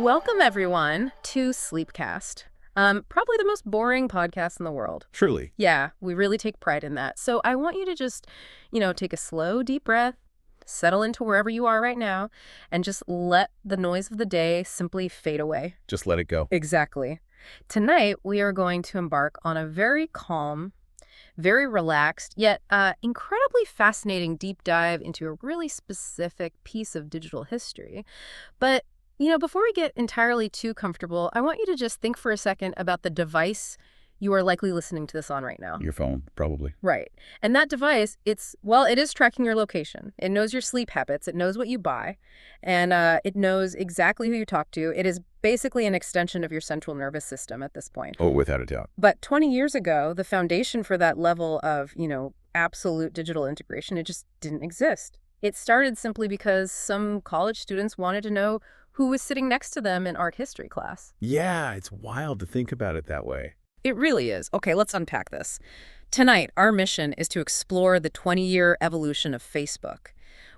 Welcome, everyone, to Sleepcast. Probably the most boring podcast in the world. Truly. Yeah, we really take pride in that. So I want you to just, take a slow, deep breath, settle into wherever you are right now, and just let the noise of the day simply fade away. Just let it go. Exactly. Tonight, we are going to embark on a very calm, very relaxed, yet incredibly fascinating deep dive into a really specific piece of digital history. But before we get entirely too comfortable, I want you to just think for a second about the device you are likely listening to this on right now. Your phone, probably. Right. And that device, it is tracking your location. It knows your sleep habits. It knows what you buy. And it knows exactly who you talk to. It is basically an extension of your central nervous system at this point. Oh, without a doubt. But 20 years ago, the foundation for that level of, absolute digital integration, it just didn't exist. It started simply because some college students wanted to know who was sitting next to them in art history class. Yeah, it's wild to think about it that way. It really is. Okay, let's unpack this. Tonight, our mission is to explore the 20-year evolution of Facebook.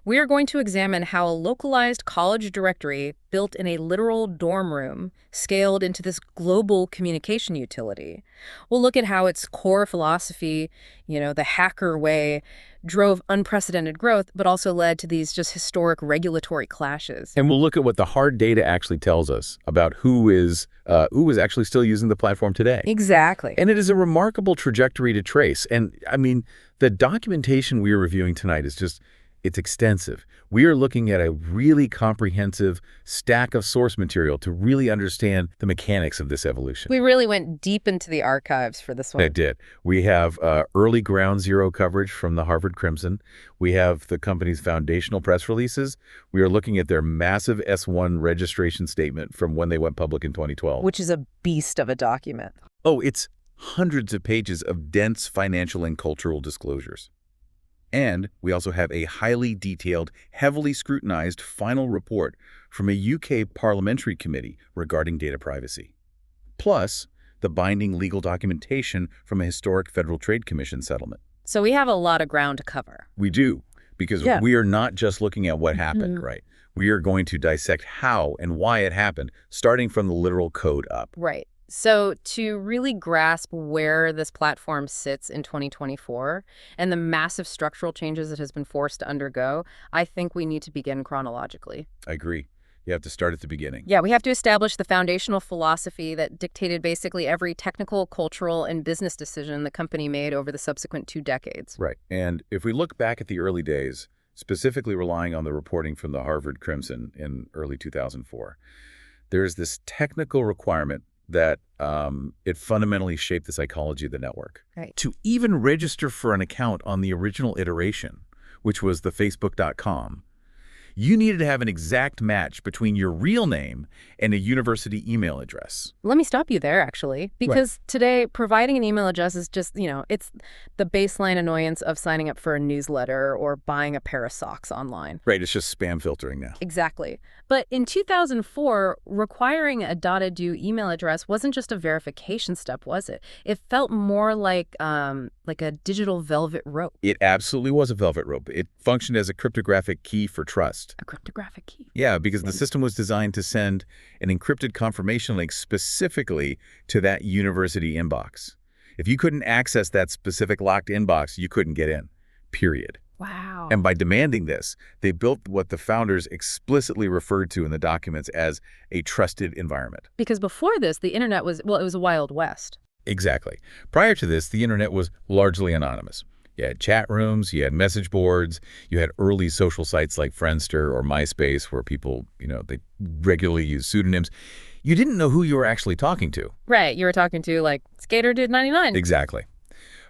We are going to examine how a localized college directory built in a literal dorm room scaled into this global communication utility. We'll look at how its core philosophy, the hacker way, drove unprecedented growth, but also led to these just historic regulatory clashes. And we'll look at what the hard data actually tells us about who is actually still using the platform today. Exactly. And it is a remarkable trajectory to trace. And I mean, the documentation we are reviewing tonight is it's extensive. We are looking at a really comprehensive stack of source material to really understand the mechanics of this evolution. We really went deep into the archives for this one. It did. We have early ground zero coverage from the Harvard Crimson. We have the company's foundational press releases. We are looking at their massive S1 registration statement from when they went public in 2012. Which is a beast of a document. Oh, it's hundreds of pages of dense financial and cultural disclosures. And we also have a highly detailed, heavily scrutinized final report from a UK parliamentary committee regarding data privacy. Plus, the binding legal documentation from a historic Federal Trade Commission settlement. So we have a lot of ground to cover. We do, because we are not just looking at what happened, right? We are going to dissect how and why it happened, starting from the literal code up. Right. So to really grasp where this platform sits in 2024 and the massive structural changes it has been forced to undergo, I think we need to begin chronologically. I agree. You have to start at the beginning. Yeah, we have to establish the foundational philosophy that dictated basically every technical, cultural, and business decision the company made over the subsequent 2 decades. Right. And if we look back at the early days, specifically relying on the reporting from the Harvard Crimson in early 2004, there's this technical requirement that it fundamentally shaped the psychology of the network. Right. To even register for an account on the original iteration, which was the Facebook.com, you needed to have an exact match between your real name and a university email address. Let me stop you there, actually, because today providing an email address is just, it's the baseline annoyance of signing up for a newsletter or buying a pair of socks online. Right, it's just spam filtering now. Exactly. But in 2004, requiring a .edu email address wasn't just a verification step, was it? It felt more like a digital velvet rope. It absolutely was a velvet rope. It functioned as a cryptographic key for trust. A cryptographic key. Yeah, because the system was designed to send an encrypted confirmation link specifically to that university inbox. If you couldn't access that specific locked inbox, you couldn't get in, period. Wow. And by demanding this, they built what the founders explicitly referred to in the documents as a trusted environment. Because before this, the internet was, it was a Wild West. Exactly. Prior to this, the internet was largely anonymous. You had chat rooms, you had message boards, you had early social sites like Friendster or MySpace where people, they regularly use pseudonyms. You didn't know who you were actually talking to. Right. You were talking to, like, Skater Dude 99. Exactly.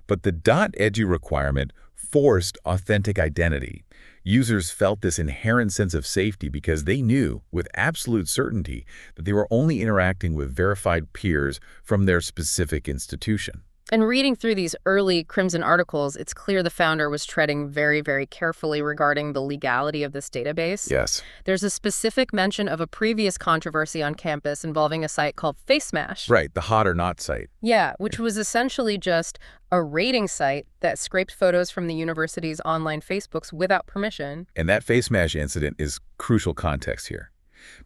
But the .edu requirement forced authentic identity. Users felt this inherent sense of safety because they knew with absolute certainty that they were only interacting with verified peers from their specific institution. And reading through these early Crimson articles, it's clear the founder was treading very, very carefully regarding the legality of this database. Yes. There's a specific mention of a previous controversy on campus involving a site called FaceMash. Right, the hot or not site. Yeah, which was essentially just a rating site that scraped photos from the university's online Facebooks without permission. And that FaceMash incident is crucial context here.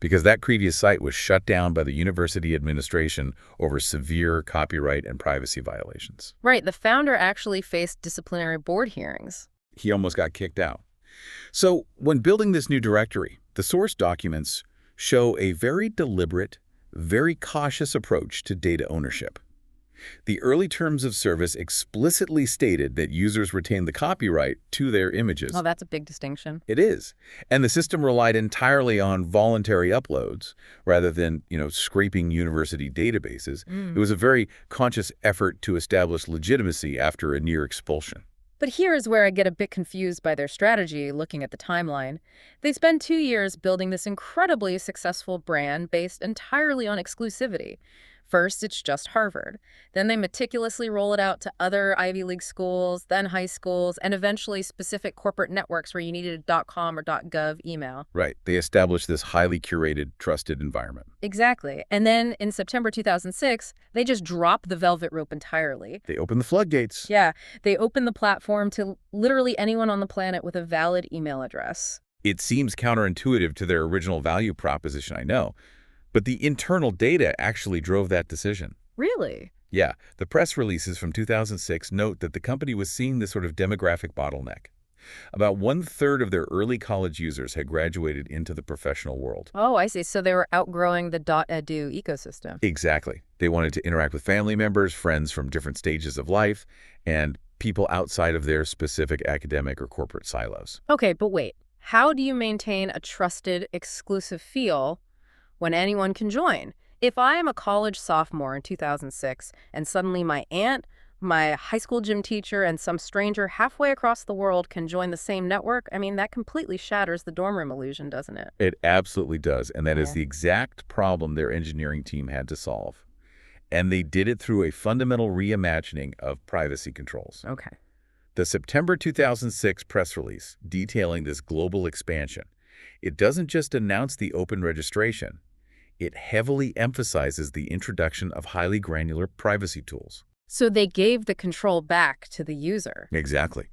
because that previous site was shut down by the university administration over severe copyright and privacy violations. Right, the founder actually faced disciplinary board hearings. He almost got kicked out. So when building this new directory, the source documents show a very deliberate, very cautious approach to data ownership. The early terms of service explicitly stated that users retain the copyright to their images. Oh, that's a big distinction. It is. And the system relied entirely on voluntary uploads rather than, scraping university databases. It was a very conscious effort to establish legitimacy after a near expulsion. But here is where I get a bit confused by their strategy looking at the timeline. They spend 2 years building this incredibly successful brand based entirely on exclusivity. First, it's just Harvard. Then they meticulously roll it out to other Ivy League schools, then high schools, and eventually specific corporate networks where you needed a .com or .gov email. Right. They established this highly curated, trusted environment. Exactly. And then in September 2006, they just drop the velvet rope entirely. They opened the floodgates. Yeah, they open the platform to literally anyone on the planet with a valid email address. It seems counterintuitive to their original value proposition, I know. But the internal data actually drove that decision. Really? Yeah, the press releases from 2006 note that the company was seeing this sort of demographic bottleneck. About 1/3 of their early college users had graduated into the professional world. Oh, I see. So they were outgrowing the .edu ecosystem. Exactly. They wanted to interact with family members, friends from different stages of life, and people outside of their specific academic or corporate silos. Okay, but wait. How do you maintain a trusted, exclusive feel when anyone can join? If I am a college sophomore in 2006 and suddenly my aunt, my high school gym teacher, and some stranger halfway across the world can join the same network, that completely shatters the dorm room illusion, doesn't it? It absolutely does, and that is the exact problem their engineering team had to solve. And they did it through a fundamental reimagining of privacy controls. Okay. The September 2006 press release detailing this global expansion, it doesn't just announce the open registration. It heavily emphasizes the introduction of highly granular privacy tools. So they gave the control back to the user. Exactly.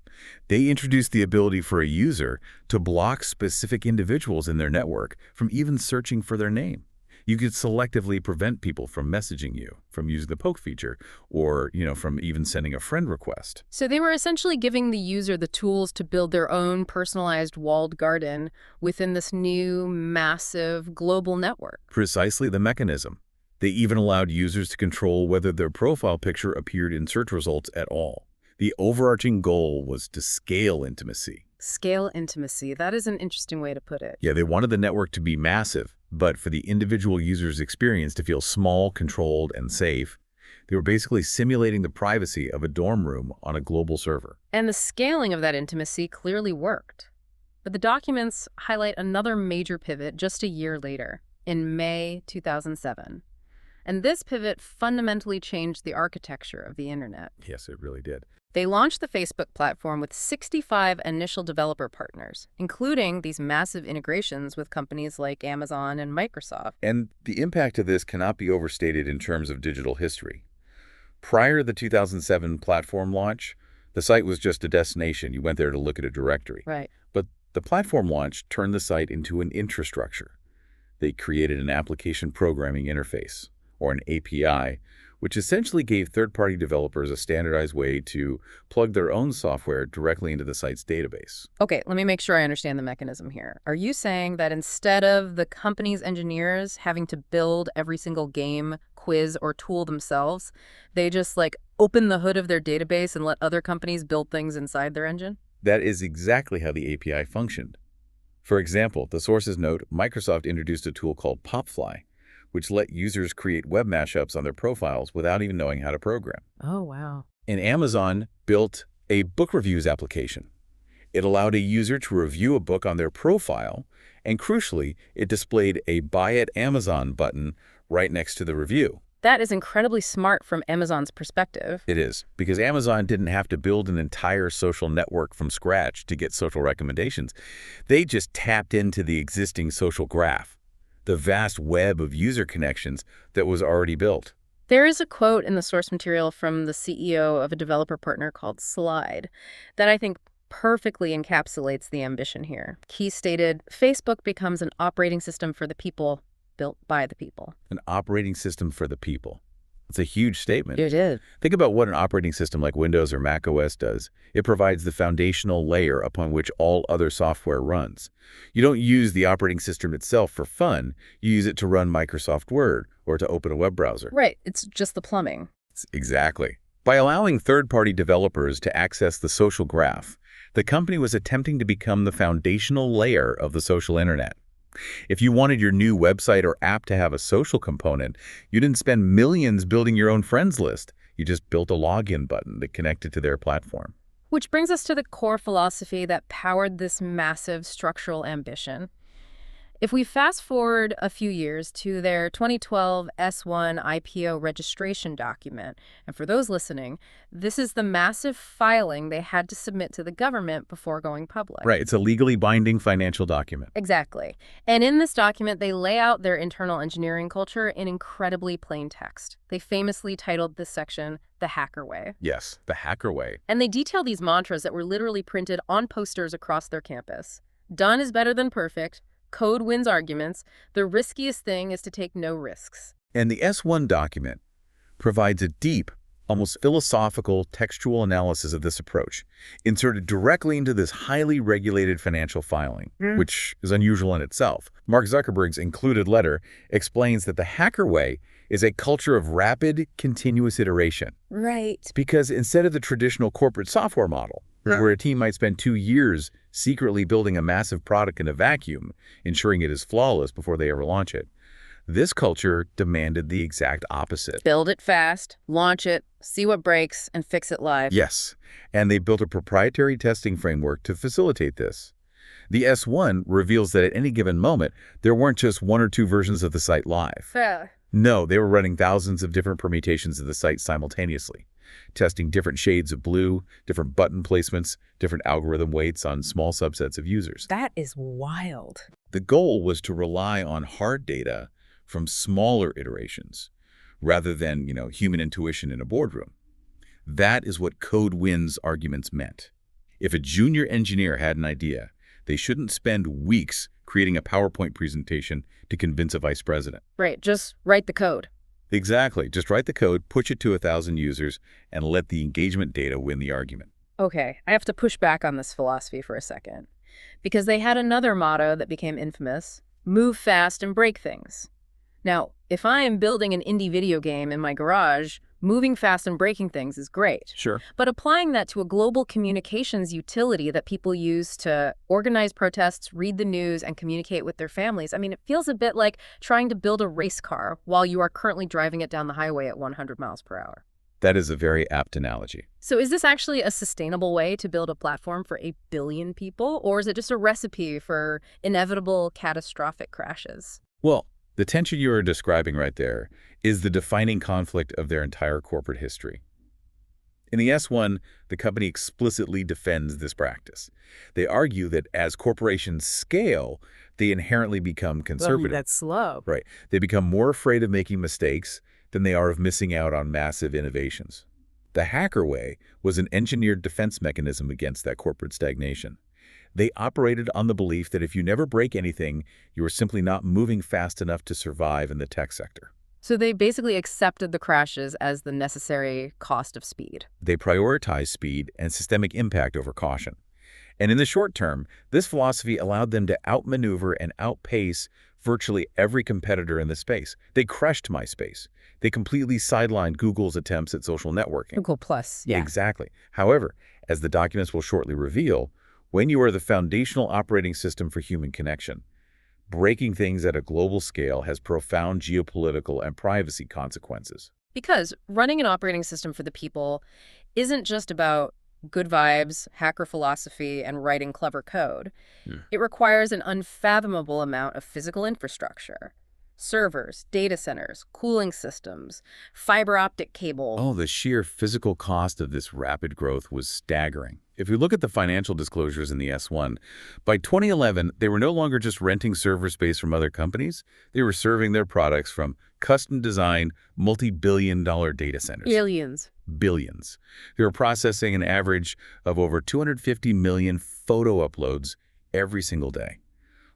They introduced the ability for a user to block specific individuals in their network from even searching for their name. You could selectively prevent people from messaging you, from using the poke feature, or, from even sending a friend request. So they were essentially giving the user the tools to build their own personalized walled garden within this new, massive, global network. Precisely the mechanism. They even allowed users to control whether their profile picture appeared in search results at all. The overarching goal was to scale intimacy. Scale intimacy. That is an interesting way to put it. Yeah, they wanted the network to be massive, but for the individual user's experience to feel small, controlled, and safe. They were basically simulating the privacy of a dorm room on a global server. And the scaling of that intimacy clearly worked. But the documents highlight another major pivot just a year later, in May 2007. And this pivot fundamentally changed the architecture of the internet. Yes, it really did. They launched the Facebook platform with 65 initial developer partners, including these massive integrations with companies like Amazon and Microsoft. And the impact of this cannot be overstated in terms of digital history. Prior to the 2007 platform launch, the site was just a destination. You went there to look at a directory. Right. But the platform launch turned the site into an infrastructure. They created an application programming interface, or an API, which essentially gave third-party developers a standardized way to plug their own software directly into the site's database. Okay, let me make sure I understand the mechanism here. Are you saying that instead of the company's engineers having to build every single game, quiz, or tool themselves, they just open the hood of their database and let other companies build things inside their engine? That is exactly how the API functioned. For example, the sources note Microsoft introduced a tool called Popfly, which let users create web mashups on their profiles without even knowing how to program. Oh, wow. And Amazon built a book reviews application. It allowed a user to review a book on their profile, and crucially, it displayed a Buy at Amazon button right next to the review. That is incredibly smart from Amazon's perspective. It is, because Amazon didn't have to build an entire social network from scratch to get social recommendations. They just tapped into the existing social graph, the vast web of user connections that was already built. There is a quote in the source material from the CEO of a developer partner called Slide that I think perfectly encapsulates the ambition here. Key stated, Facebook becomes an operating system for the people, built by the people. An operating system for the people. It's a huge statement. It is. Think about what an operating system like Windows or Mac OS does. It provides the foundational layer upon which all other software runs. You don't use the operating system itself for fun. You use it to run Microsoft Word or to open a web browser. Right. It's just the plumbing. Exactly. By allowing third-party developers to access the social graph, the company was attempting to become the foundational layer of the social internet. If you wanted your new website or app to have a social component, you didn't spend millions building your own friends list. You just built a login button that connected to their platform. Which brings us to the core philosophy that powered this massive structural ambition. If we fast forward a few years to their 2012 S1 IPO registration document, and for those listening, this is the massive filing they had to submit to the government before going public. Right, it's a legally binding financial document. Exactly. And in this document, they lay out their internal engineering culture in incredibly plain text. They famously titled this section, The Hacker Way. Yes, the hacker way. And they detail these mantras that were literally printed on posters across their campus. Done is better than perfect. Code wins arguments. The riskiest thing is to take no risks. And the S1 document provides a deep, almost philosophical textual analysis of this approach, inserted directly into this highly regulated financial filing, which is unusual in itself. Mark Zuckerberg's included letter explains that the hacker way is a culture of rapid, continuous iteration. Right. Because instead of the traditional corporate software model, where a team might spend 2 years secretly building a massive product in a vacuum, ensuring it is flawless before they ever launch it, this culture demanded the exact opposite. Build it fast, launch it, see what breaks, and fix it live. Yes, and they built a proprietary testing framework to facilitate this. The S1 reveals that at any given moment, there weren't just 1 or 2 versions of the site live. No, they were running thousands of different permutations of the site simultaneously, testing different shades of blue, different button placements, different algorithm weights on small subsets of users. That is wild. The goal was to rely on hard data from smaller iterations rather than, human intuition in a boardroom. That is what code wins arguments meant. If a junior engineer had an idea, they shouldn't spend weeks creating a PowerPoint presentation to convince a vice president. Right, just write the code. Exactly. Just write the code, push it to 1,000 users, and let the engagement data win the argument. Okay, I have to push back on this philosophy for a second. Because they had another motto that became infamous, move fast and break things. Now, if I am building an indie video game in my garage, moving fast and breaking things is great. Sure. But applying that to a global communications utility that people use to organize protests, read the news, and communicate with their families, it feels a bit like trying to build a race car while you are currently driving it down the highway at 100 miles per hour. That is a very apt analogy. So is this actually a sustainable way to build a platform for 1 billion people, or is it just a recipe for inevitable catastrophic crashes? Well, the tension you are describing right there is the defining conflict of their entire corporate history. In the S1, the company explicitly defends this practice. They argue that as corporations scale, they inherently become conservative. That's slow. Right. They become more afraid of making mistakes than they are of missing out on massive innovations. The hacker way was an engineered defense mechanism against that corporate stagnation. They operated on the belief that if you never break anything, you are simply not moving fast enough to survive in the tech sector. So they basically accepted the crashes as the necessary cost of speed. They prioritized speed and systemic impact over caution. And in the short term, this philosophy allowed them to outmaneuver and outpace virtually every competitor in the space. They crushed MySpace. They completely sidelined Google's attempts at social networking. Google Plus, yeah. Exactly. However, as the documents will shortly reveal, when you are the foundational operating system for human connection, breaking things at a global scale has profound geopolitical and privacy consequences. Because running an operating system for the people isn't just about good vibes, hacker philosophy, and writing clever code. It requires an unfathomable amount of physical infrastructure. Servers, data centers, cooling systems, fiber optic cable. Oh, the sheer physical cost of this rapid growth was staggering. If we look at the financial disclosures in the S1, by 2011, they were no longer just renting server space from other companies. They were serving their products from custom-designed, multi-billion-dollar data centers. Billions. Billions. They were processing an average of over 250 million photo uploads every single day,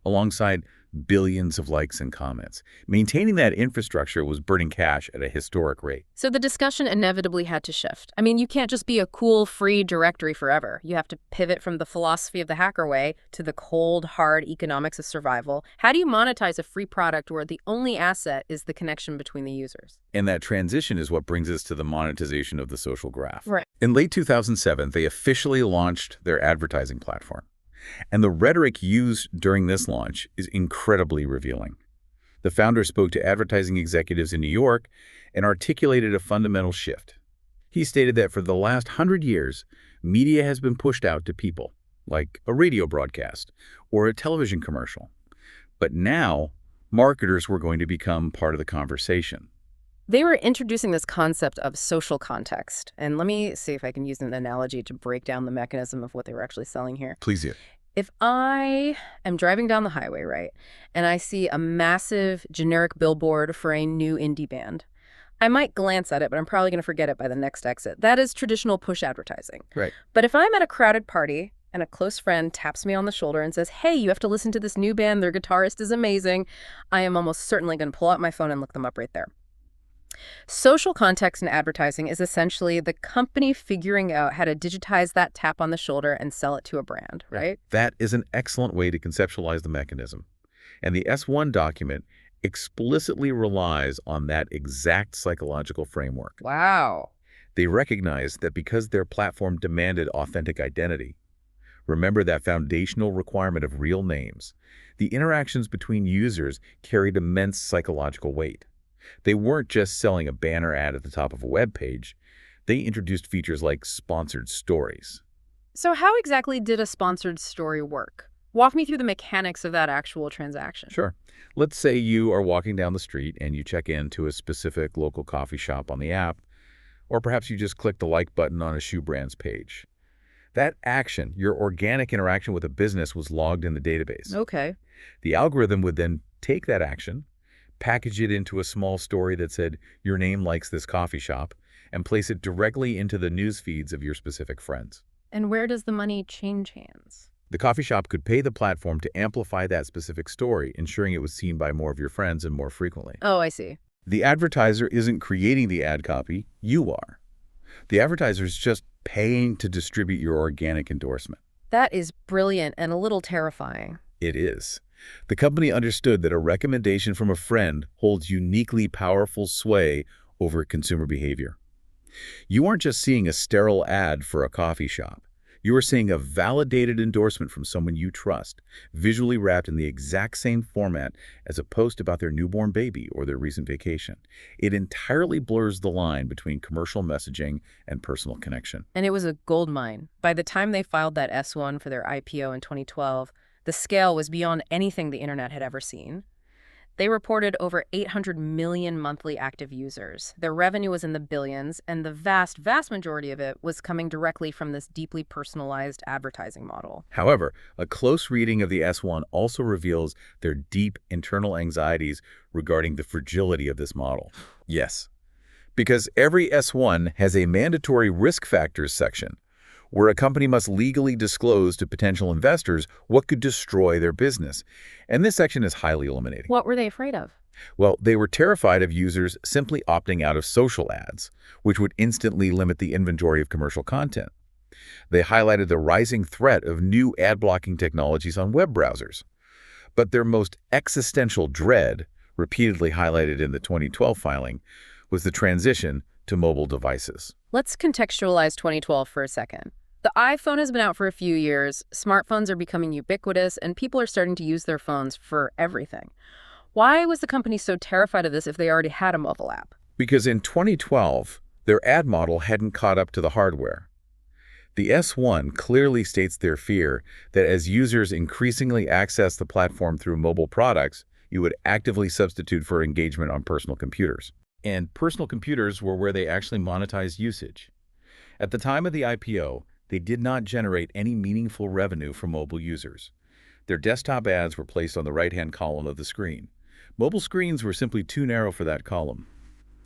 alongside billions of likes and comments. Maintaining that infrastructure was burning cash at a historic rate. So the discussion inevitably had to shift. I mean, you can't just be a cool, free directory forever. You have to pivot from the philosophy of the hacker way to the cold, hard economics of survival. How do you monetize a free product where the only asset is the connection between the users? And that transition is what brings us to the monetization of the social graph. Right. In late 2007, they officially launched their advertising platform. And the rhetoric used during this launch is incredibly revealing. The founder spoke to advertising executives in New York and articulated a fundamental shift. He stated that for the last 100 years, media has been pushed out to people, like a radio broadcast or a television commercial. But now, marketers were going to become part of the conversation. They were introducing this concept of social context. And let me see if I can use an analogy to break down the mechanism of what they were actually selling here. Please do. If I am driving down the highway, right, and I see a massive generic billboard for a new indie band, I might glance at it, but I'm probably going to forget it by the next exit. That is traditional push advertising. Right. But if I'm at a crowded party and a close friend taps me on the shoulder and says, hey, you have to listen to this new band, their guitarist is amazing, I am almost certainly going to pull out my phone and look them up right there. Social context in advertising is essentially the company figuring out how to digitize that tap on the shoulder and sell it to a brand, right? That is an excellent way to conceptualize the mechanism. And the S1 document explicitly relies on that exact psychological framework. Wow. They recognize that because their platform demanded authentic identity, remember that foundational requirement of real names, the interactions between users carried immense psychological weight. They weren't just selling a banner ad at the top of a web page. They introduced features like sponsored stories. So how exactly did a sponsored story work? Walk me through the mechanics of that actual transaction. Sure. Let's say you are walking down the street and you check into a specific local coffee shop on the app, or perhaps you just click the like button on a shoe brand's page. That action, your organic interaction with a business, was logged in the database. Okay. The algorithm would then take that action, package it into a small story that said, your name likes this coffee shop, and place it directly into the news feeds of your specific friends. And where does the money change hands? The coffee shop could pay the platform to amplify that specific story, ensuring it was seen by more of your friends and more frequently. Oh, I see. The advertiser isn't creating the ad copy, you are. The advertiser is just paying to distribute your organic endorsement. That is brilliant and a little terrifying. It is. The company understood that a recommendation from a friend holds uniquely powerful sway over consumer behavior. You aren't just seeing a sterile ad for a coffee shop. You are seeing a validated endorsement from someone you trust, visually wrapped in the exact same format as a post about their newborn baby or their recent vacation. It entirely blurs the line between commercial messaging and personal connection. And it was a goldmine. By the time they filed that S1 for their IPO in 2012, the scale was beyond anything the internet had ever seen. They reported over 800 million monthly active users. Their revenue was in the billions, and the vast, vast majority of it was coming directly from this deeply personalized advertising model. However, a close reading of the S1 also reveals their deep internal anxieties regarding the fragility of this model. Yes, because every S1 has a mandatory risk factors section, where a company must legally disclose to potential investors what could destroy their business. And this section is highly illuminating. What were they afraid of? Well, they were terrified of users simply opting out of social ads, which would instantly limit the inventory of commercial content. They highlighted the rising threat of new ad-blocking technologies on web browsers. But their most existential dread, repeatedly highlighted in the 2012 filing, was the transition to mobile devices. Let's contextualize 2012 for a second. The iPhone has been out for a few years, smartphones are becoming ubiquitous, and people are starting to use their phones for everything. Why was the company so terrified of this if they already had a mobile app? Because in 2012, their ad model hadn't caught up to the hardware. The S1 clearly states their fear that as users increasingly access the platform through mobile products, you would actively substitute for engagement on personal computers. And personal computers were where they actually monetized usage. At the time of the IPO, they did not generate any meaningful revenue from mobile users. Their desktop ads were placed on the right-hand column of the screen. Mobile screens were simply too narrow for that column.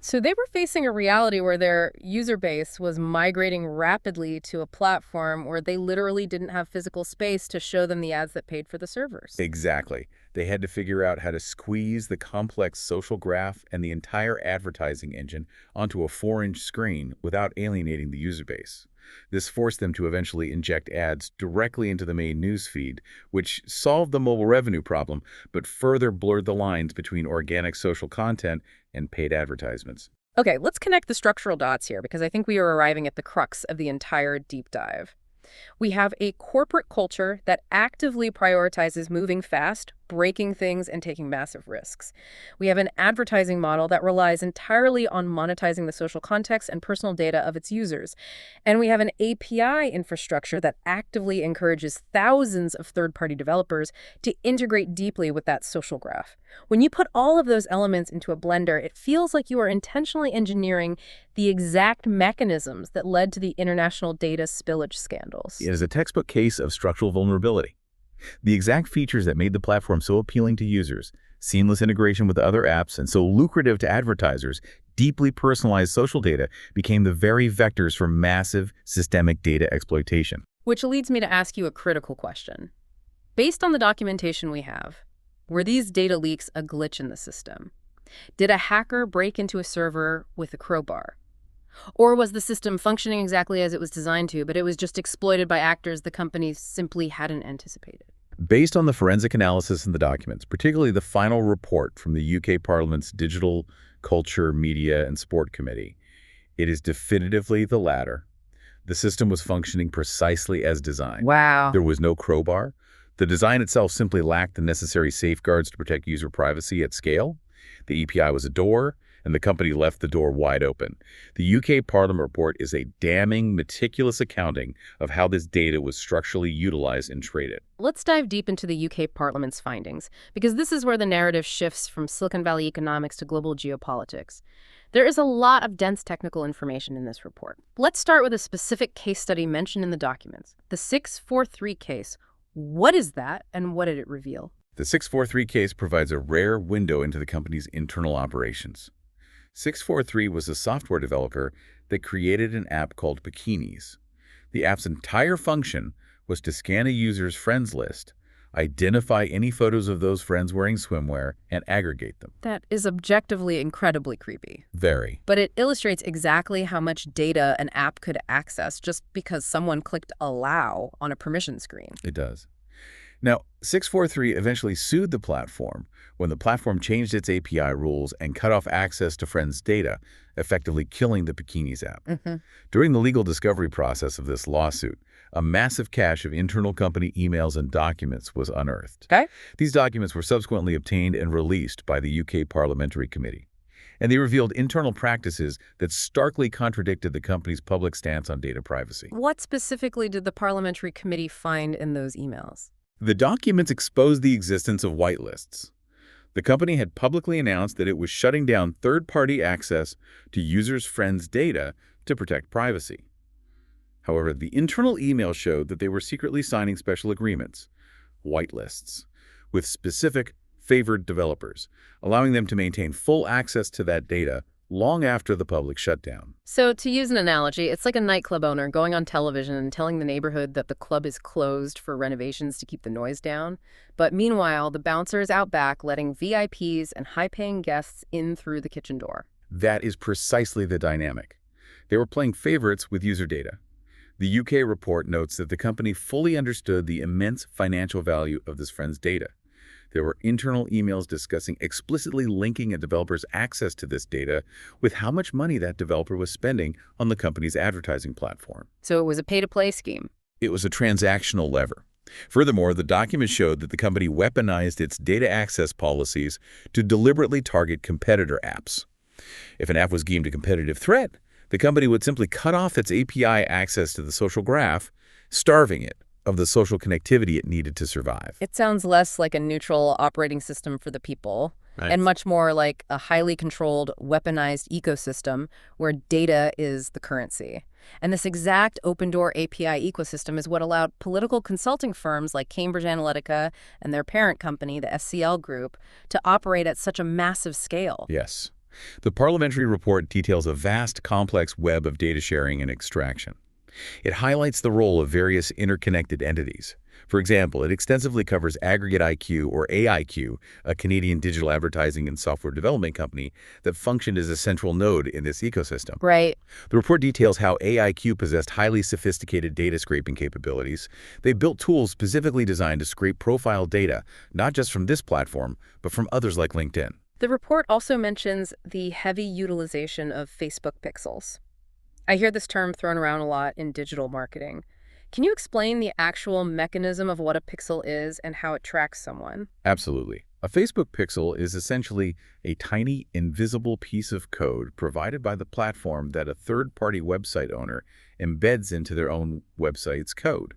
So they were facing a reality where their user base was migrating rapidly to a platform where they literally didn't have physical space to show them the ads that paid for the servers. Exactly. They had to figure out how to squeeze the complex social graph and the entire advertising engine onto a 4-inch screen without alienating the user base. This forced them to eventually inject ads directly into the main news feed, which solved the mobile revenue problem, but further blurred the lines between organic social content and paid advertisements. Okay, let's connect the structural dots here because I think we are arriving at the crux of the entire deep dive. We have a corporate culture that actively prioritizes moving fast, breaking things, and taking massive risks. We have an advertising model that relies entirely on monetizing the social context and personal data of its users. And we have an API infrastructure that actively encourages thousands of third-party developers to integrate deeply with that social graph. When you put all of those elements into a blender, it feels like you are intentionally engineering the exact mechanisms that led to the international data spillage scandals. It is a textbook case of structural vulnerability. The exact features that made the platform so appealing to users, seamless integration with other apps, and so lucrative to advertisers, deeply personalized social data became the very vectors for massive systemic data exploitation. Which leads me to ask you a critical question. Based on the documentation we have, were these data leaks a glitch in the system? Did a hacker break into a server with a crowbar? Or was the system functioning exactly as it was designed to, but it was just exploited by actors the company simply hadn't anticipated? Based on the forensic analysis in the documents, particularly the final report from the UK Parliament's Digital, Culture, Media and Sport Committee, it is definitively the latter. The system was functioning precisely as designed. Wow. There was no crowbar. The design itself simply lacked the necessary safeguards to protect user privacy at scale. The API was a door, and the company left the door wide open. The UK Parliament report is a damning, meticulous accounting of how this data was structurally utilized and traded. Let's dive deep into the UK Parliament's findings, because this is where the narrative shifts from Silicon Valley economics to global geopolitics. There is a lot of dense technical information in this report. Let's start with a specific case study mentioned in the documents, the 643 case. What is that, and what did it reveal? The 643 case provides a rare window into the company's internal operations. 643 was a software developer that created an app called Bikinis. The app's entire function was to scan a user's friends list, identify any photos of those friends wearing swimwear, and aggregate them. That is objectively incredibly creepy. Very. But it illustrates exactly how much data an app could access just because someone clicked allow on a permission screen. It does. Now, 643 eventually sued the platform when the platform changed its API rules and cut off access to friends' data, effectively killing the Bikinis app. During the legal discovery process of this lawsuit, a massive cache of internal company emails and documents was unearthed. Okay. These documents were subsequently obtained and released by the UK Parliamentary Committee, and they revealed internal practices that starkly contradicted the company's public stance on data privacy. What specifically did the Parliamentary Committee find in those emails? The documents exposed the existence of whitelists. The company had publicly announced that it was shutting down third-party access to users' friends' data to protect privacy. However, the internal email showed that they were secretly signing special agreements, whitelists, with specific favored developers, allowing them to maintain full access to that data long after the public shutdown. So to use an analogy, it's like a nightclub owner going on television and telling the neighborhood that the club is closed for renovations to keep the noise down. But meanwhile, the bouncer is out back letting VIPs and high-paying guests in through the kitchen door. That is precisely the dynamic. They were playing favorites with user data. The UK report notes that the company fully understood the immense financial value of this friend's data. There were internal emails discussing explicitly linking a developer's access to this data with how much money that developer was spending on the company's advertising platform. So it was a pay-to-play scheme. It was a transactional lever. Furthermore, the document showed that the company weaponized its data access policies to deliberately target competitor apps. If an app was deemed a competitive threat, the company would simply cut off its API access to the social graph, starving it of the social connectivity it needed to survive. It sounds less like a neutral operating system for the people, and much more like a highly controlled, weaponized ecosystem where data is the currency. And this exact open-door API ecosystem is what allowed political consulting firms like Cambridge Analytica and their parent company, the SCL Group, to operate at such a massive scale. Yes. The parliamentary report details a vast, complex web of data sharing and extraction. It highlights the role of various interconnected entities. For example, it extensively covers Aggregate IQ, or AIQ, a Canadian digital advertising and software development company that functioned as a central node in this ecosystem. Right. The report details how AIQ possessed highly sophisticated data scraping capabilities. They built tools specifically designed to scrape profile data, not just from this platform, but from others like LinkedIn. The report also mentions the heavy utilization of Facebook pixels. I hear this term thrown around a lot in digital marketing. Can you explain the actual mechanism of what a pixel is and how it tracks someone? Absolutely. A Facebook pixel is essentially a tiny, invisible piece of code provided by the platform that a third-party website owner embeds into their own website's code.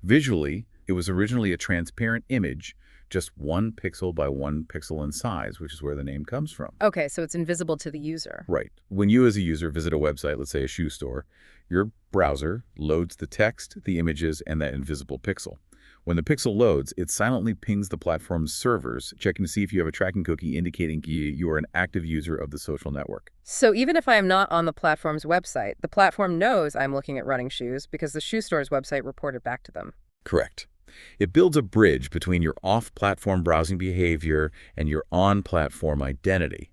Visually, it was originally a transparent image, just 1 pixel by 1 pixel in size, which is where the name comes from. Okay, so it's invisible to the user. Right. When you as a user visit a website, let's say a shoe store, your browser loads the text, the images, and that invisible pixel. When the pixel loads, it silently pings the platform's servers, checking to see if you have a tracking cookie indicating you are an active user of the social network. So even if I am not on the platform's website, the platform knows I'm looking at running shoes because the shoe store's website reported back to them. Correct. It builds a bridge between your off-platform browsing behavior and your on-platform identity.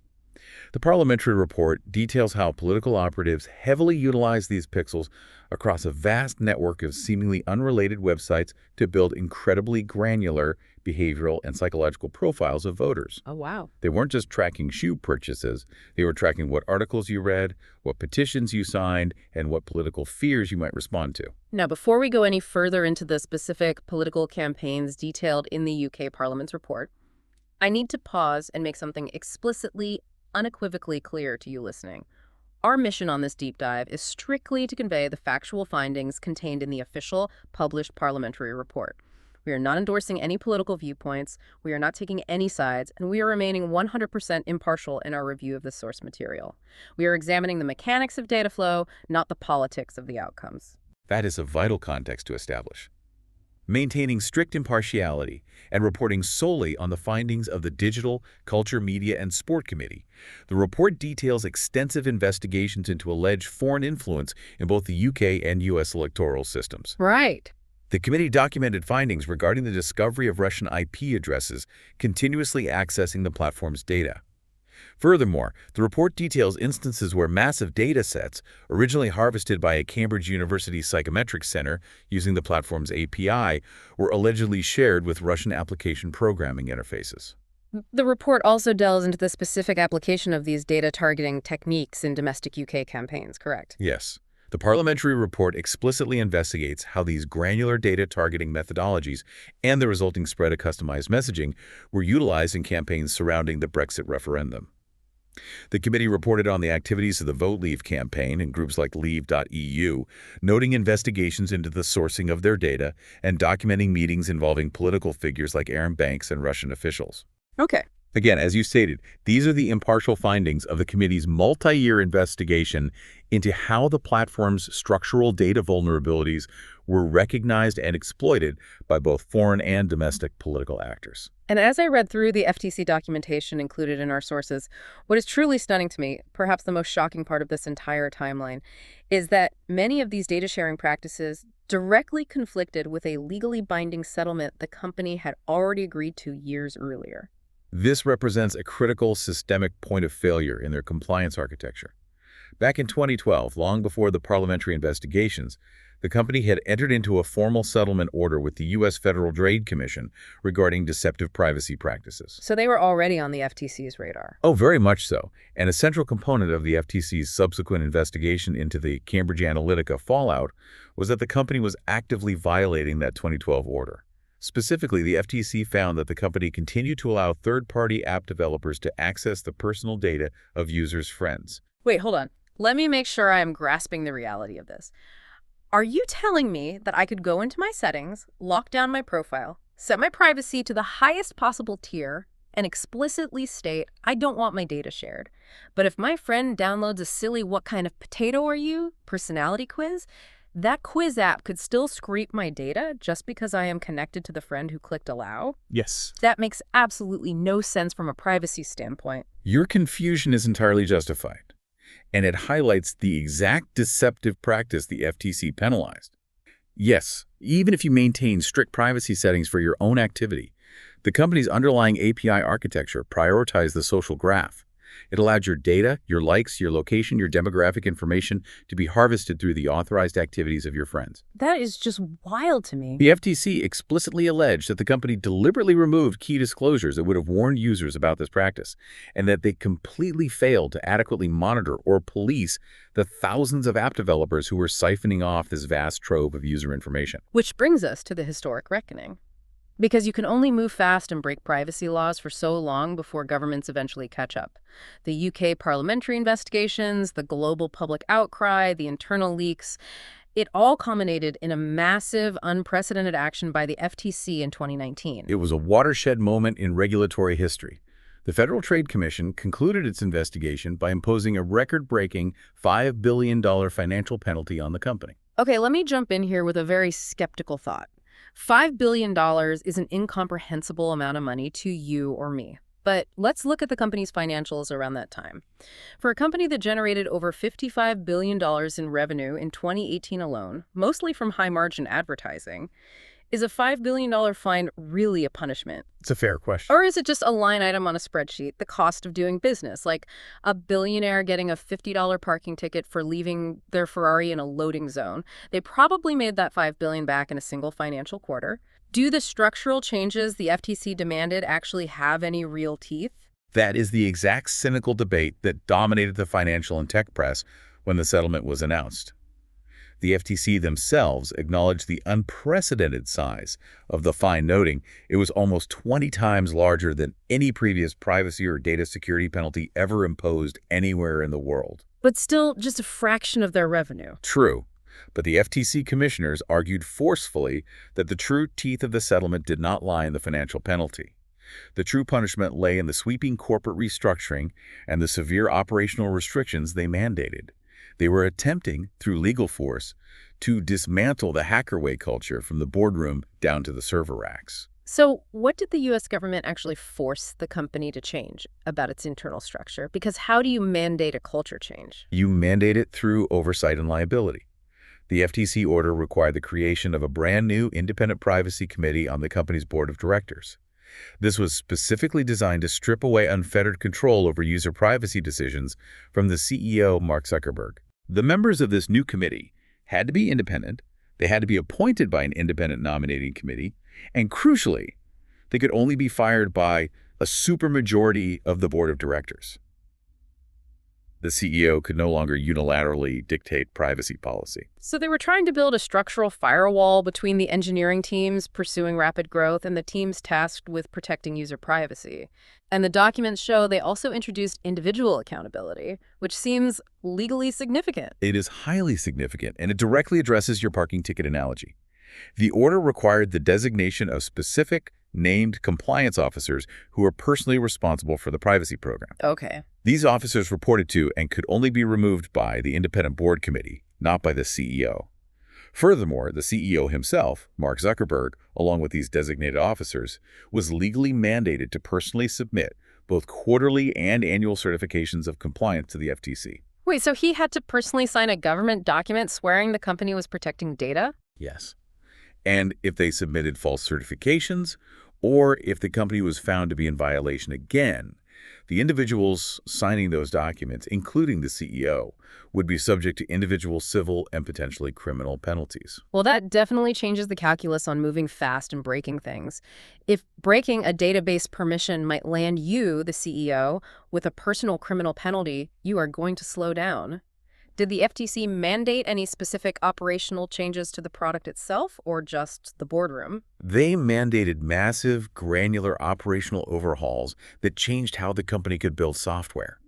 The parliamentary report details how political operatives heavily utilize these pixels across a vast network of seemingly unrelated websites to build incredibly granular behavioral and psychological profiles of voters. Oh, wow. They weren't just tracking shoe purchases. They were tracking what articles you read, what petitions you signed, and what political fears you might respond to. Now, before we go any further into the specific political campaigns detailed in the UK Parliament's report, I need to pause and make something explicitly, unequivocally clear to you listening. Our mission on this deep dive is strictly to convey the factual findings contained in the official published parliamentary report. We are not endorsing any political viewpoints, we are not taking any sides, and we are remaining 100% impartial in our review of the source material. We are examining the mechanics of data flow, not the politics of the outcomes. That is a vital context to establish. Maintaining strict impartiality and reporting solely on the findings of the Digital, Culture, Media, and Sport Committee. The report details extensive investigations into alleged foreign influence in both the UK and US electoral systems. Right. The committee documented findings regarding the discovery of Russian IP addresses continuously accessing the platform's data. Furthermore, the report details instances where massive data sets, originally harvested by a Cambridge University psychometric center using the platform's API, were allegedly shared with Russian application programming interfaces. The report also delves into the specific application of these data targeting techniques in domestic UK campaigns, correct? Yes. The parliamentary report explicitly investigates how these granular data targeting methodologies and the resulting spread of customized messaging were utilized in campaigns surrounding the Brexit referendum. The committee reported on the activities of the Vote Leave campaign and groups like Leave.eu, noting investigations into the sourcing of their data and documenting meetings involving political figures like Aaron Banks and Russian officials. Okay. Again, as you stated, these are the impartial findings of the committee's multi-year investigation into how the platform's structural data vulnerabilities were recognized and exploited by both foreign and domestic political actors. And as I read through the FTC documentation included in our sources, what is truly stunning to me, perhaps the most shocking part of this entire timeline, is that many of these data sharing practices directly conflicted with a legally binding settlement the company had already agreed to years earlier. This represents a critical systemic point of failure in their compliance architecture. Back in 2012, long before the parliamentary investigations, the company had entered into a formal settlement order with the U.S. Federal Trade Commission regarding deceptive privacy practices. So they were already on the FTC's radar. Oh, very much so. And a central component of the FTC's subsequent investigation into the Cambridge Analytica fallout was that the company was actively violating that 2012 order. Specifically, the FTC found that the company continued to allow third-party app developers to access the personal data of users' friends. Wait, hold on. Let me make sure I am grasping the reality of this. Are you telling me that I could go into my settings, lock down my profile, set my privacy to the highest possible tier, and explicitly state I don't want my data shared? But if my friend downloads a silly "what kind of potato are you" personality quiz, that quiz app could still scrape my data just because I am connected to the friend who clicked allow? Yes. That makes absolutely no sense from a privacy standpoint. Your confusion is entirely justified, and it highlights the exact deceptive practice the FTC penalized. Yes, even if you maintain strict privacy settings for your own activity, the company's underlying API architecture prioritized the social graph. It allowed your data, your likes, your location, your demographic information to be harvested through the authorized activities of your friends. That is just wild to me. The FTC explicitly alleged that the company deliberately removed key disclosures that would have warned users about this practice, and that they completely failed to adequately monitor or police the thousands of app developers who were siphoning off this vast trove of user information. Which brings us to the historic reckoning. Because you can only move fast and break privacy laws for so long before governments eventually catch up. The UK parliamentary investigations, the global public outcry, the internal leaks, it all culminated in a massive, unprecedented action by the FTC in 2019. It was a watershed moment in regulatory history. The Federal Trade Commission concluded its investigation by imposing a record-breaking $5 billion financial penalty on the company. Okay, let me jump in here with a very skeptical thought. $5 billion is an incomprehensible amount of money to you or me. But let's look at the company's financials around that time. For a company that generated over $55 billion in revenue in 2018 alone, mostly from high-margin advertising, is a $5 billion fine really a punishment? It's a fair question. Or is it just a line item on a spreadsheet, the cost of doing business, like a billionaire getting a $50 parking ticket for leaving their Ferrari in a loading zone? They probably made that $5 billion back in a single financial quarter. Do the structural changes the FTC demanded actually have any real teeth? That is the exact cynical debate that dominated the financial and tech press when the settlement was announced. The FTC themselves acknowledged the unprecedented size of the fine, noting it was almost 20 times larger than any previous privacy or data security penalty ever imposed anywhere in the world. But still just a fraction of their revenue. True, but the FTC commissioners argued forcefully that the true teeth of the settlement did not lie in the financial penalty. The true punishment lay in the sweeping corporate restructuring and the severe operational restrictions they mandated. They were attempting, through legal force, to dismantle the hackerway culture from the boardroom down to the server racks. So what did the U.S. government actually force the company to change about its internal structure? Because how do you mandate a culture change? You mandate it through oversight and liability. The FTC order required the creation of a brand new independent privacy committee on the company's board of directors. This was specifically designed to strip away unfettered control over user privacy decisions from the CEO, Mark Zuckerberg. The members of this new committee had to be independent, they had to be appointed by an independent nominating committee, and crucially, they could only be fired by a supermajority of the board of directors. The CEO could no longer unilaterally dictate privacy policy. So they were trying to build a structural firewall between the engineering teams pursuing rapid growth and the teams tasked with protecting user privacy. And the documents show they also introduced individual accountability, which seems legally significant. It is highly significant, and it directly addresses your parking ticket analogy. The order required the designation of specific, named compliance officers who are personally responsible for the privacy program. Okay. These officers reported to and could only be removed by the independent board committee, not by the CEO. Furthermore, the CEO himself, Mark Zuckerberg, along with these designated officers, was legally mandated to personally submit both quarterly and annual certifications of compliance to the FTC. Wait, so he had to personally sign a government document swearing the company was protecting data? Yes. And if they submitted false certifications, or if the company was found to be in violation again, the individuals signing those documents, including the CEO, would be subject to individual civil and potentially criminal penalties. Well, that definitely changes the calculus on moving fast and breaking things. If breaking a database permission might land you, the CEO, with a personal criminal penalty, you are going to slow down. Did the FTC mandate any specific operational changes to the product itself, or just the boardroom? They mandated massive, granular operational overhauls that changed how the company could build software.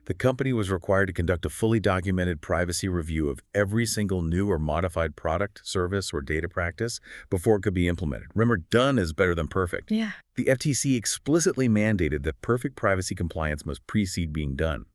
The company was required to conduct a fully documented privacy review of every single new or modified product, service, or data practice before it could be implemented. Remember, done is better than perfect. Yeah. The FTC explicitly mandated that perfect privacy compliance must precede being done.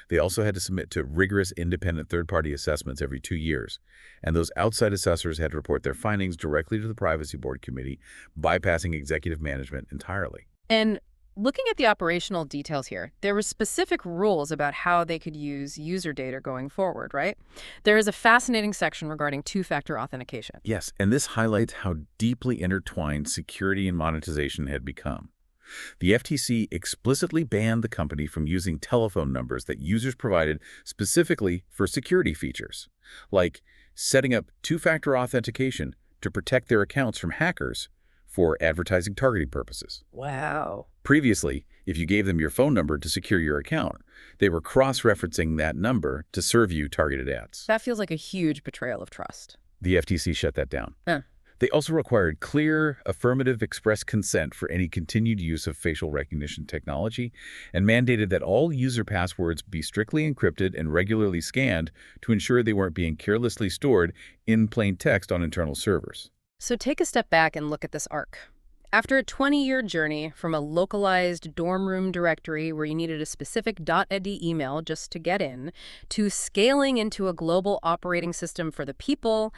They also had to submit to rigorous independent third-party assessments every 2 years, and those outside assessors had to report their findings directly to the Privacy Board Committee, bypassing executive management entirely. And Looking at the operational details here, there were specific rules about how they could use user data going forward, right? There is a fascinating section regarding two-factor authentication. Yes, and this highlights how deeply intertwined security and monetization had become. The FTC explicitly banned the company from using telephone numbers that users provided specifically for security features, like setting up two-factor authentication to protect their accounts from hackers for advertising targeting purposes. Wow. Previously, if you gave them your phone number to secure your account, they were cross-referencing that number to serve you targeted ads. That feels like a huge betrayal of trust. The FTC shut that down. Huh. They also required clear, affirmative express consent for any continued use of facial recognition technology and mandated that all user passwords be strictly encrypted and regularly scanned to ensure they weren't being carelessly stored in plain text on internal servers. So take a step back and look at this arc. After a 20-year journey from a localized dorm room directory where you needed a specific .ed email just to get in, to scaling into a global operating system for the people,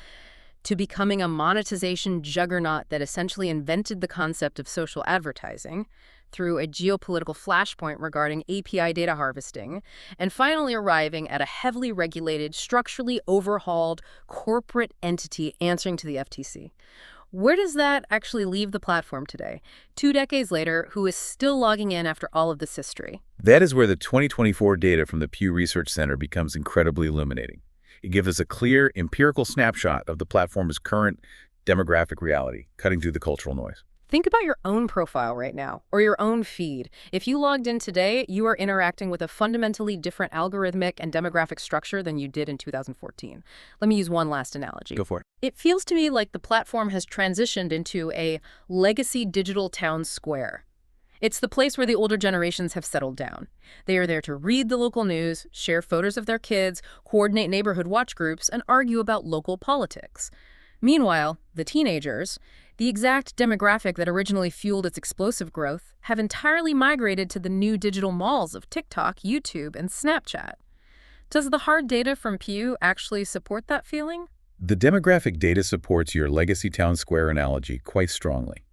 to becoming a monetization juggernaut that essentially invented the concept of social advertising through a geopolitical flashpoint regarding API data harvesting, and finally arriving at a heavily regulated, structurally overhauled corporate entity answering to the FTC. Where does that actually leave the platform today, 2 decades later, who is still logging in after all of this history? That is where the 2024 data from the Pew Research Center becomes incredibly illuminating. It gives us a clear, empirical snapshot of the platform's current demographic reality, cutting through the cultural noise. Think about your own profile right now, or your own feed. If you logged in today, you are interacting with a fundamentally different algorithmic and demographic structure than you did in 2014. Let me use one last analogy. Go for it. It feels to me like the platform has transitioned into a legacy digital town square. It's the place where the older generations have settled down. They are there to read the local news, share photos of their kids, coordinate neighborhood watch groups, and argue about local politics. Meanwhile, the teenagers, the exact demographic that originally fueled its explosive growth, have entirely migrated to the new digital malls of TikTok, YouTube, and Snapchat. Does the hard data from Pew actually support that feeling? The demographic data supports your legacy town square analogy quite strongly.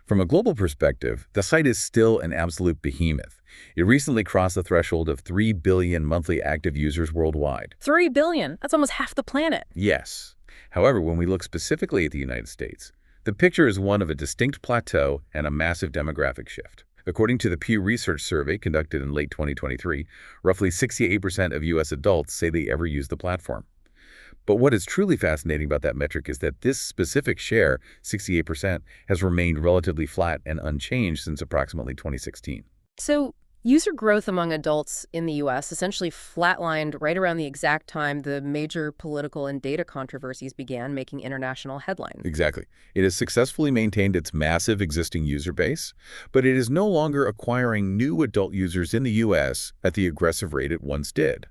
From a global perspective, the site is still an absolute behemoth. It recently crossed the threshold of 3 billion monthly active users worldwide. 3 billion? That's almost half the planet. Yes. However, when we look specifically at the United States, the picture is one of a distinct plateau and a massive demographic shift. According to the Pew Research survey conducted in late 2023, roughly 68% of U.S. adults say they ever use the platform. But what is truly fascinating about that metric is that this specific share, 68%, has remained relatively flat and unchanged since approximately 2016. So, user growth among adults in the U.S. essentially flatlined right around the exact time the major political and data controversies began making international headlines. Exactly. It has successfully maintained its massive existing user base, but it is no longer acquiring new adult users in the U.S. at the aggressive rate it once did.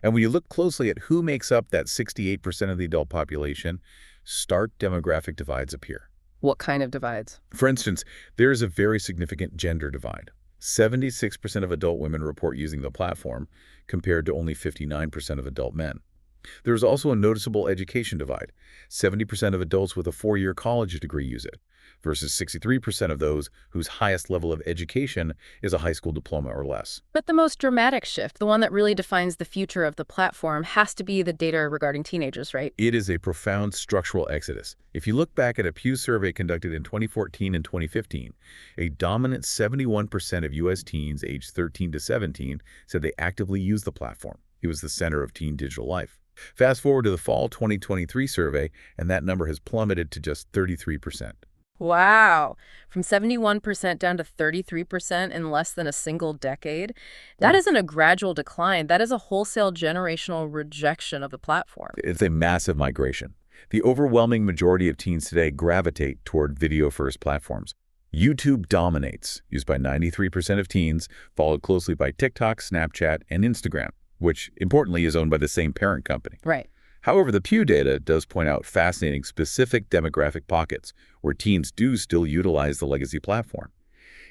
And when you look closely at who makes up that 68% of the adult population, stark demographic divides appear. What kind of divides? For instance, there is a very significant gender divide. 76% of adult women report using the platform, compared to only 59% of adult men. There is also a noticeable education divide. 70% of adults with a 4-year college degree use it, versus 63% of those whose highest level of education is a high school diploma or less. But the most dramatic shift, the one that really defines the future of the platform, has to be the data regarding teenagers, right? It is a profound structural exodus. If you look back at a Pew survey conducted in 2014 and 2015, a dominant 71% of U.S. teens aged 13 to 17 said they actively use the platform. It was the center of teen digital life. Fast forward to the fall 2023 survey, and that number has plummeted to just 33%. Wow. From 71% down to 33% in less than a single decade. That isn't a gradual decline. That is a wholesale generational rejection of the platform. It's a massive migration. The overwhelming majority of teens today gravitate toward video-first platforms. YouTube dominates, used by 93% of teens, followed closely by TikTok, Snapchat, and Instagram, which, importantly, is owned by the same parent company. Right. However, the Pew data does point out fascinating specific demographic pockets where teens do still utilize the legacy platform.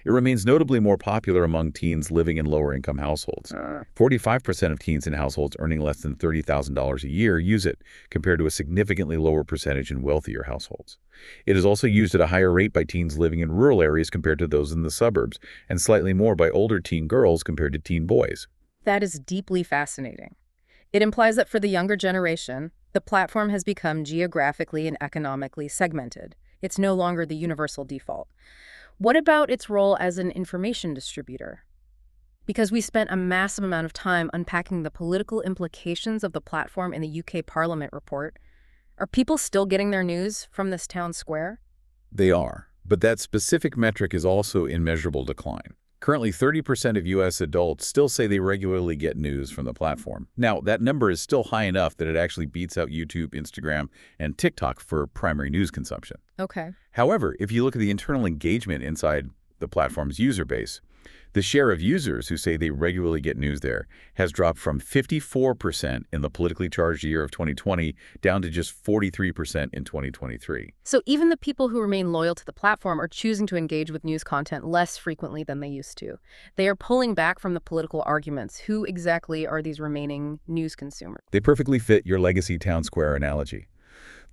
It remains notably more popular among teens living in lower-income households. 45% of teens in households earning less than $30,000 a year use it, compared to a significantly lower percentage in wealthier households. It is also used at a higher rate by teens living in rural areas compared to those in the suburbs, and slightly more by older teen girls compared to teen boys. That is deeply fascinating. It implies that for the younger generation, the platform has become geographically and economically segmented. It's no longer the universal default. What about its role as an information distributor? Because we spent a massive amount of time unpacking the political implications of the platform in the UK Parliament report, are people still getting their news from this town square? They are, but that specific metric is also in measurable decline. Currently, 30% of U.S. adults still say they regularly get news from the platform. Now, that number is still high enough that it actually beats out YouTube, Instagram, and TikTok for primary news consumption. Okay. However, if you look at the internal engagement inside the platform's user base, the share of users who say they regularly get news there has dropped from 54% in the politically charged year of 2020 down to just 43% in 2023. So even the people who remain loyal to the platform are choosing to engage with news content less frequently than they used to. They are pulling back from the political arguments. Who exactly are these remaining news consumers? They perfectly fit your legacy town square analogy.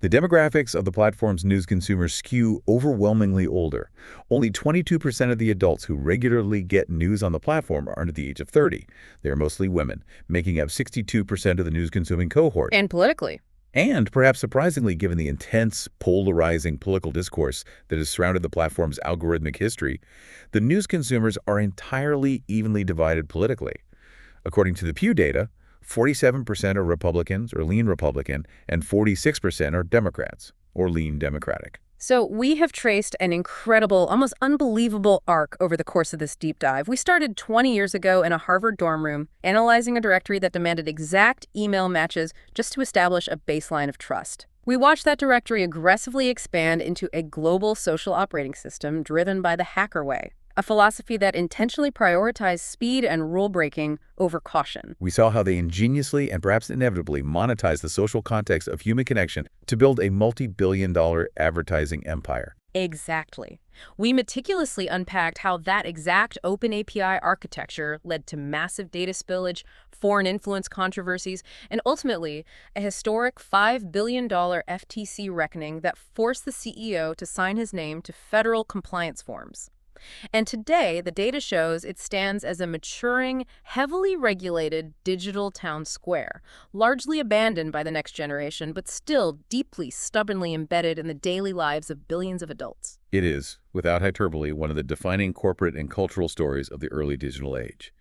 The demographics of the platform's news consumers skew overwhelmingly older. Only 22% of the adults who regularly get news on the platform are under the age of 30. They are mostly women, making up 62% of the news-consuming cohort. And politically. And, perhaps surprisingly, given the intense, polarizing political discourse that has surrounded the platform's algorithmic history, the news consumers are entirely evenly divided politically. According to the Pew data, 47% are Republicans or lean Republican, and 46% are Democrats or lean Democratic. So we have traced an incredible, almost unbelievable arc over the course of this deep dive. We started 20 years ago in a Harvard dorm room, analyzing a directory that demanded exact email matches just to establish a baseline of trust. We watched that directory aggressively expand into a global social operating system driven by the hacker way, a philosophy that intentionally prioritized speed and rule-breaking over caution. We saw how they ingeniously and perhaps inevitably monetized the social context of human connection to build a multi-billion-dollar advertising empire. Exactly. We meticulously unpacked how that exact open API architecture led to massive data spillage, foreign influence controversies, and ultimately a historic $5 billion FTC reckoning that forced the CEO to sign his name to federal compliance forms. And today, the data shows it stands as a maturing, heavily regulated digital town square, largely abandoned by the next generation, but still deeply, stubbornly embedded in the daily lives of billions of adults. It is, without hyperbole, one of the defining corporate and cultural stories of the early digital age.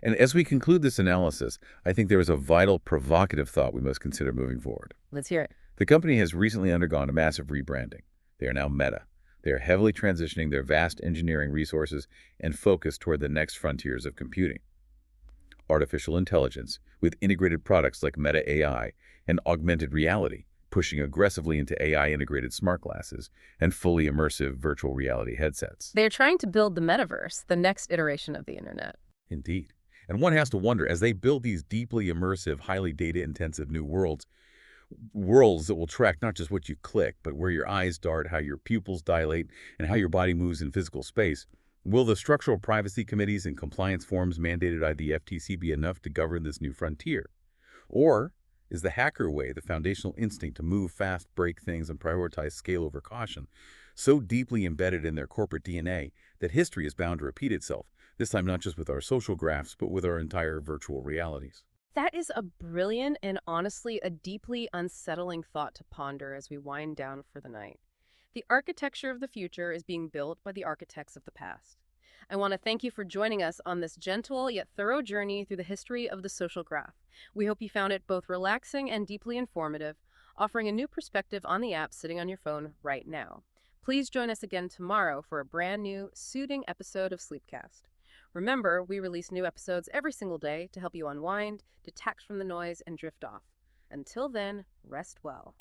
And as we conclude this analysis, I think there is a vital, provocative thought we must consider moving forward. Let's hear it. The company has recently undergone a massive rebranding. They are now Meta. They are heavily transitioning their vast engineering resources and focus toward the next frontiers of computing. Artificial intelligence, with integrated products like Meta AI and augmented reality, pushing aggressively into AI-integrated smart glasses and fully immersive virtual reality headsets. They're trying to build the metaverse, the next iteration of the internet. Indeed. And one has to wonder, as they build these deeply immersive, highly data-intensive new worlds that will track not just what you click, but where your eyes dart, how your pupils dilate, and how your body moves in physical space, will the structural privacy committees and compliance forms mandated by the FTC be enough to govern this new frontier? Or is the hacker way, the foundational instinct to move fast, break things, and prioritize scale over caution, so deeply embedded in their corporate DNA that history is bound to repeat itself, this time not just with our social graphs, but with our entire virtual realities? That is a brilliant and honestly a deeply unsettling thought to ponder as we wind down for the night. The architecture of the future is being built by the architects of the past. I want to thank you for joining us on this gentle yet thorough journey through the history of the social graph. We hope you found it both relaxing and deeply informative, offering a new perspective on the app sitting on your phone right now. Please join us again tomorrow for a brand new, soothing episode of Sleepcast. Remember, we release new episodes every single day to help you unwind, detach from the noise, and drift off. Until then, rest well.